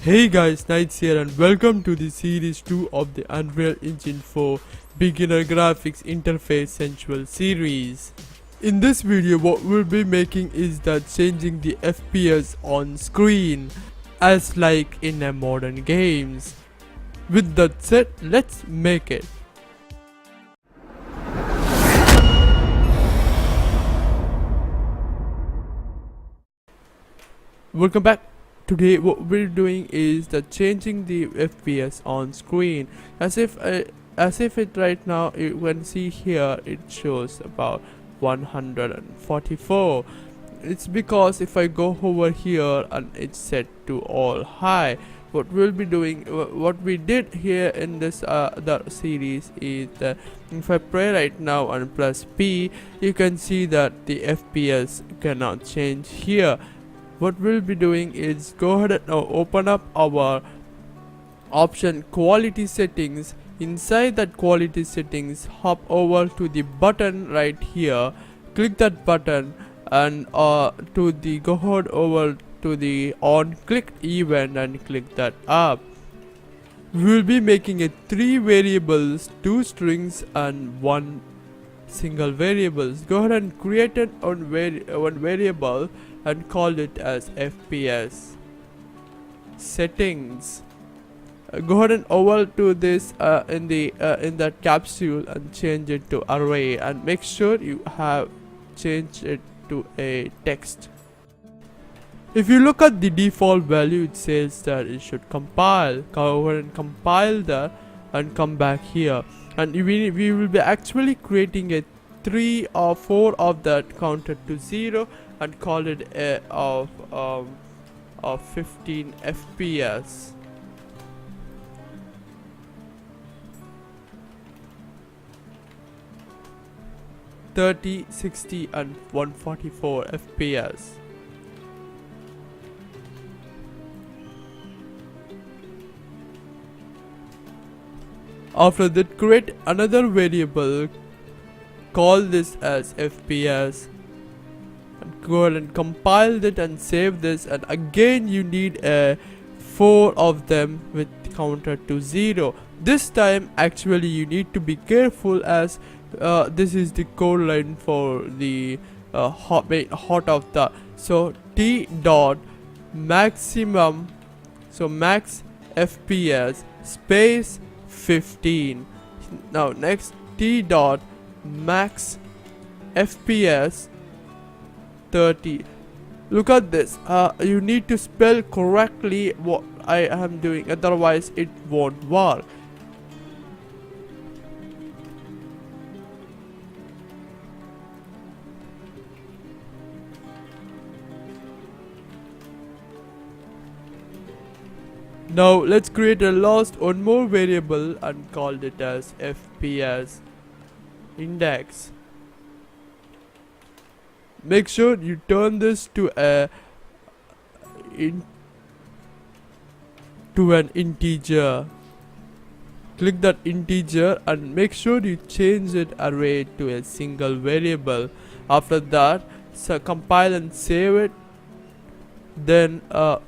Hey guys, Knights here and welcome to the series 2 of the Unreal Engine 4 Beginner Graphics Interface Sensual series. In this video what we'll be making is that changing the FPS on screen as like in a modern games. With that said, let's make it. Welcome back. Today what we're doing is that changing the FPS on screen as if it right now you can see here it shows about 144. It's because if I go over here and it's set to all high, what we'll be doing, what we did here in this the series is that if I play right now and press P, you can see that the FPS cannot change here. What we'll be doing is go ahead and now open up our option quality settings. Inside that quality settings, hop over to the button right here, click that button and go ahead over to the on clicked event and click that up. We will be making it 3 variables, 2 strings and 1 single variables. Go ahead and create one variable and call it as FPS settings. Go ahead and over to this in that capsule and change it to array and make sure you have changed it to a text. If you look at the default value, it says that it should compile. Go over and compile that and come back here, and we will be actually creating a 3 or 4 of that counted to 0 and call it of 15 FPS. (30, 60 and 144 FPS. After that, create another variable, call this as FPS and go ahead and compile it and save this, and again you need 4 of them with counter to 0. This time actually you need to be careful as this is the code line for the hot of the, so T dot maximum, so max FPS space 15. Now next T dot max FPS 30. Look at this, you need to spell correctly what I am doing, otherwise it won't work. Now let's create a last one more variable and call it as FPS index. Make sure you turn this to an integer. Click that integer and make sure you change it array to a single variable. After that, compile and save it. Then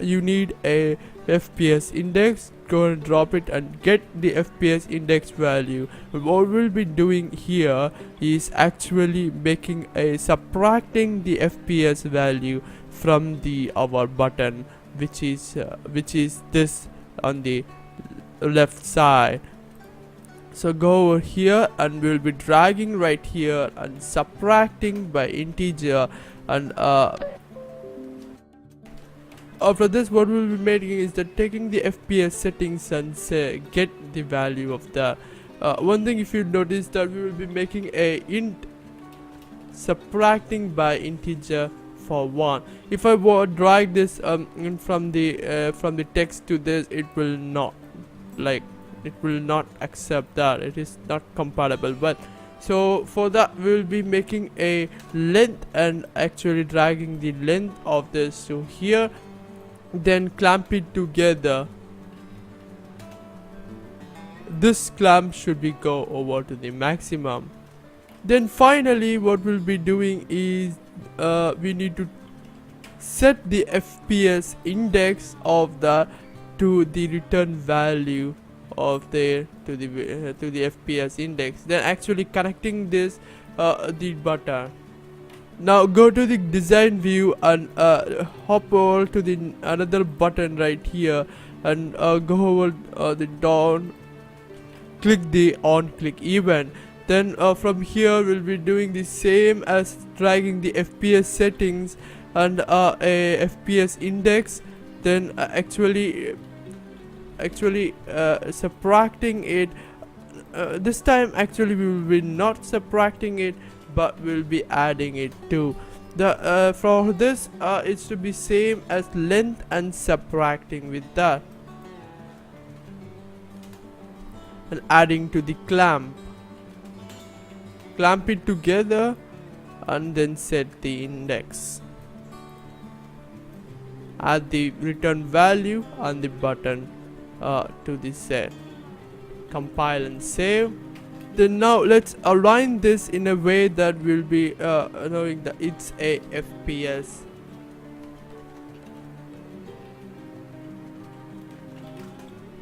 you need a FPS index. Go and drop it and get the FPS index value. What we'll be doing here is actually making a subtracting the FPS value from our button, which is this on the left side. So go over here and we'll be dragging right here and subtracting by integer, and after this what we'll be making is that taking the FPS settings and get the value of the one thing. If you notice that we will be making a int subtracting by integer for 1. If I drag this in from the text to this, it will not accept that. It is not compatible. But so for that we will be making a length and actually dragging the length of this to here, then clamp it together. This clamp should be go over to the maximum. Then finally what we'll be doing is we need to set the FPS index of the to the return value of there to the FPS index, then actually connecting this the button. Now go to the design view and hop over to the another button right here, and go over the down, click the on click event. Then from here we'll be doing the same as dragging the FPS settings and a FPS index, then actually subtracting it. This time actually we will be not subtracting it, but we'll be adding it to the for this it's to be same as length and subtracting with that, and adding to the clamp it together, and then set the index, add the return value and the button to the set, compile and save. Then now let's align this in a way that will be knowing that it's a FPS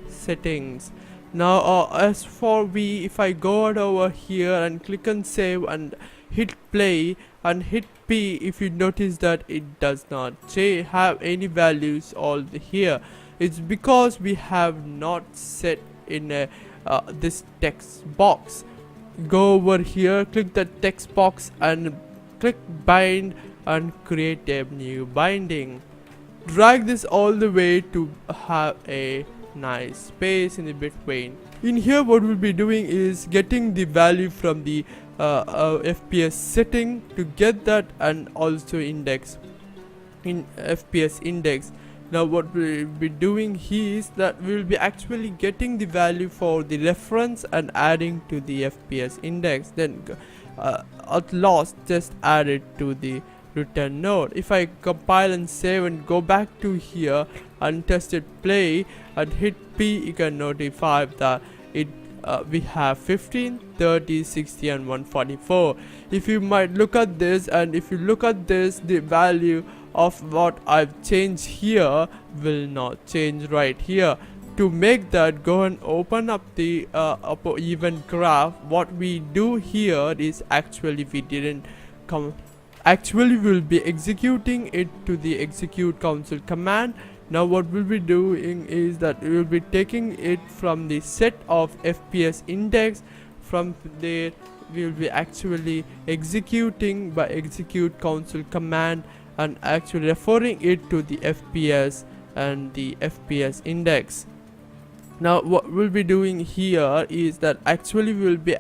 settings. Now as for if I go out over here and click on save and hit play and hit P, if you notice that it does not have any values all here, it's because we have not set in a this text box. Go over here, click the text box and click bind and create a new binding. Drag this all the way to have a nice space in the between. In here what we'll be doing is getting the value from the FPS setting to get that, and also index in FPS index. Now what we'll be doing here is that we'll be actually getting the value for the reference and adding to the FPS index, then at last just add it to the return node. If I compile and save and go back to here and test it, play and hit P, you can notify that it we have 15, 30, 60 and 144. If you might look at this, and if you look at this, the value of what I've changed here will not change right here. To make that, go and open up the event graph. What we do here is actually we didn't come. Actually we'll be executing it to the execute console command. Now what we'll be doing is that we will be taking it from the set of FPS index. From there we will be actually executing by execute console command and actually referring it to the FPS and the FPS index. Now what we'll be doing here is that actually we will be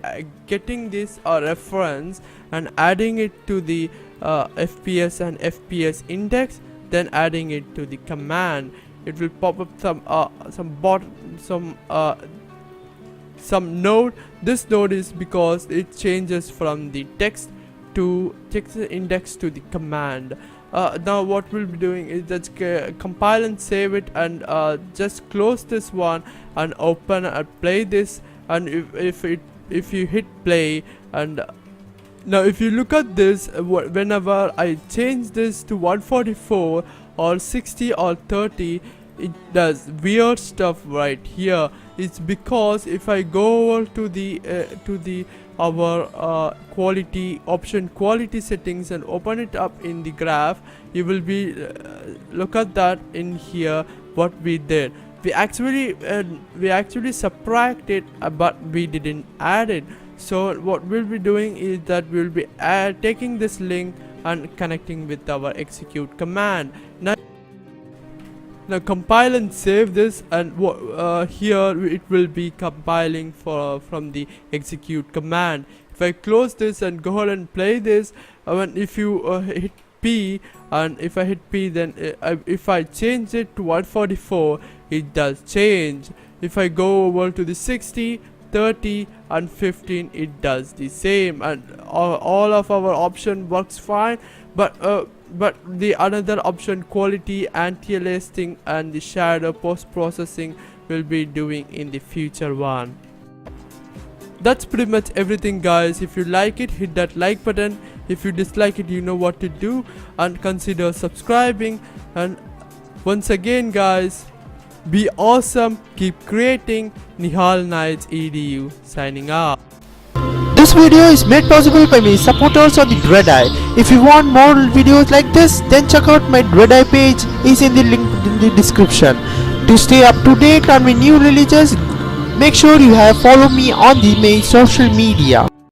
getting this reference and adding it to the FPS and FPS index, then adding it to the command. It will pop up some node. This node is because it changes from the text index to the command. Now what we'll be doing is just compile and save it, and just close this one and open and play this. And if you hit play, and now if you look at this, whenever I change this to 144 or 60 or 30, it does weird stuff right here. It's because if I go over to the our quality settings and open it up in the graph, you will be look at that in here what we did. We actually subtracted, but we didn't add it. So what we'll be doing is that we'll be taking this link and connecting with our execute command. Now compile and save this, and here it will be compiling from the execute command. If I close this and go ahead and play this, if you hit P, and if I hit P, then if I change it to 144, it does change. If I go over to the 60, 30 and 15, it does the same, and all of our option works fine. But the another option, quality, anti-aliasing and the shadow post-processing, will be doing in the future one. That's pretty much everything, guys. If you like it, hit that like button. If you dislike it, you know what to do, and consider subscribing. And once again, guys, Be awesome, keep creating. Nihal Nights EDU signing out. This video is made possible by my supporters on the Dreadeye. If you want more videos like this, then check out my Dreadeye page, is in the link in the description. To stay up to date on my new releases, make sure you have follow me on my social media.